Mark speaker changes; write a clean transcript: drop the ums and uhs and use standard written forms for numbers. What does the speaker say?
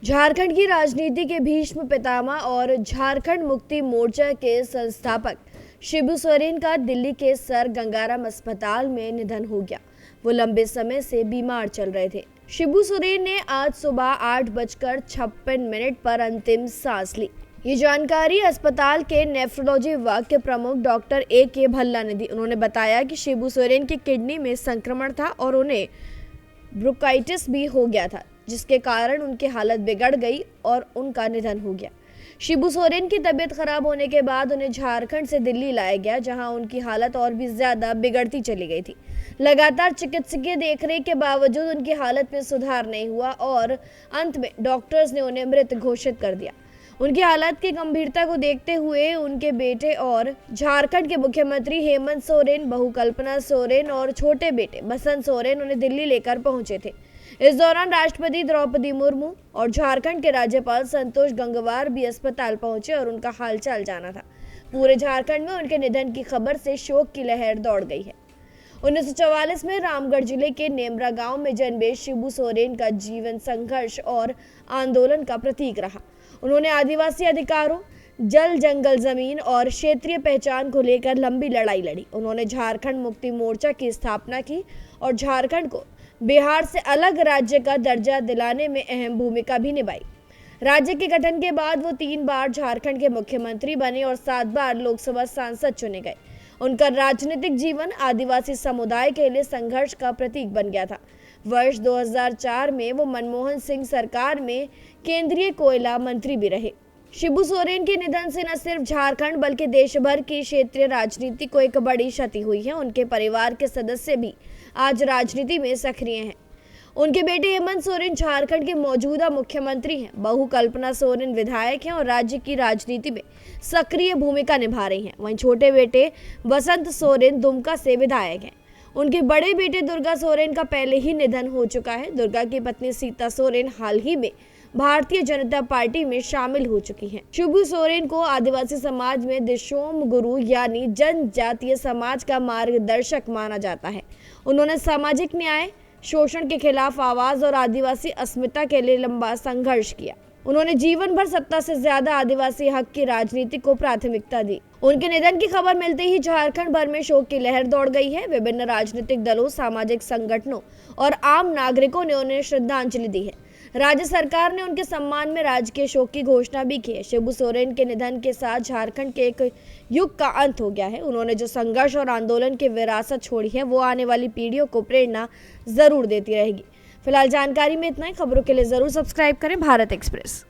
Speaker 1: झारखंड की राजनीति के भीष्म पितामह और झारखंड मुक्ति मोर्चा के संस्थापक शिबू सोरेन का दिल्ली के सर गंगाराम अस्पताल में निधन हो गया। वो लंबे समय से बीमार चल रहे थे। शिबू सोरेन ने आज सुबह 8:56 पर अंतिम सांस ली। ये जानकारी अस्पताल के नेफ्रोलॉजी विभाग के प्रमुख डॉक्टर A.K. भल्ला ने दी। उन्होंने बताया कि शिबू सोरेन की किडनी में संक्रमण था और उन्हें ब्रोंकाइटिस भी हो गया था, जिसके कारण उनकी हालत बिगड़ गई और उनका निधन हो गया। शिबू सोरेन की तबीयत खराब होने के बाद उन्हें झारखंड से दिल्ली लाया गया, जहां उनकी हालत और भी ज्यादा बिगड़ती चली गई थी। लगातार चिकित्सकीय देखरेख के बावजूद उनकी हालत में सुधार नहीं हुआ और अंत में डॉक्टर्स ने उन्हें मृत घोषित कर दिया। उनकी हालत की गंभीरता को देखते हुए उनके बेटे और झारखंड के मुख्यमंत्री हेमंत सोरेन, बहू कल्पना सोरेन और छोटे बेटे बसंत सोरेन उन्हें दिल्ली लेकर पहुंचे थे। इस दौरान राष्ट्रपति द्रौपदी मुर्मू और झारखंड के राज्यपाल संतोष गंगवार भी अस्पताल पहुंचे और उनका हालचाल जाना था। पूरे झारखंड में उनके निधन की खबर से शोक की लहर दौड़ गई है। 1944 में रामगढ़ जिले के नेमरा गांव में जन्मे शिबू सोरेन का जीवन संघर्ष और आंदोलन का प्रतीक रहा। उन्होंने आदिवासी अधिकारों, जल जंगल जमीन और क्षेत्रीय पहचान को लेकर लंबी लड़ाई लड़ी। उन्होंने झारखंड मुक्ति मोर्चा की स्थापना की और झारखंड को बिहार से अलग राज्य का दर्जा दिलाने में अहम भूमिका भी निभाई। राज्य के गठन के बाद वो 3 बार झारखंड के मुख्यमंत्री बने और 7 बार लोकसभा सांसद चुने गए। उनका राजनीतिक जीवन आदिवासी समुदाय के लिए संघर्ष का प्रतीक बन गया था। वर्ष 2004 में वो मनमोहन सिंह सरकार में केंद्रीय कोयला मंत्री भी रहे। शिबू सोरेन के निधन से न सिर्फ झारखंड बल्कि देश भर की क्षेत्रीय राजनीति को एक बड़ी क्षति हुई है। उनके परिवार के सदस्य भी आज राजनीति में सक्रिय हैं। उनके बेटे हेमंत सोरेन झारखंड के मौजूदा मुख्यमंत्री हैं, बहू कल्पना सोरेन विधायक हैं और राज्य की राजनीति में सक्रिय भूमिका निभा रही हैं। वहीं छोटे बेटे बसंत सोरेन दुमका से विधायक हैं। उनके बड़े बेटे दुर्गा सोरेन का पहले ही निधन हो चुका है। दुर्गा की पत्नी सीता सोरेन हाल ही में भारतीय जनता पार्टी में शामिल हो चुकी हैं। शिबू सोरेन को आदिवासी समाज में दिशोम गुरु यानी जनजातीय समाज का मार्गदर्शक माना जाता है। उन्होंने सामाजिक न्याय, शोषण के खिलाफ आवाज और आदिवासी अस्मिता के लिए लंबा संघर्ष किया। उन्होंने जीवन भर सत्ता से ज्यादा आदिवासी हक की राजनीति को प्राथमिकता दी। उनके निधन की खबर मिलते ही झारखंड भर में शोक की लहर दौड़ गई है। विभिन्न राजनीतिक दलों, सामाजिक संगठनों और आम नागरिकों ने उन्हें श्रद्धांजलि दी है। राज्य सरकार ने उनके सम्मान में राजकीय शोक की घोषणा भी की है। शिबू सोरेन के निधन के साथ झारखंड के एक युग का अंत हो गया है। उन्होंने जो संघर्ष और आंदोलन की विरासत छोड़ी है, वो आने वाली पीढ़ियों को प्रेरणा जरूर देती रहेगी। फिलहाल जानकारी में इतना ही। खबरों के लिए जरूर सब्सक्राइब करें भारत एक्सप्रेस।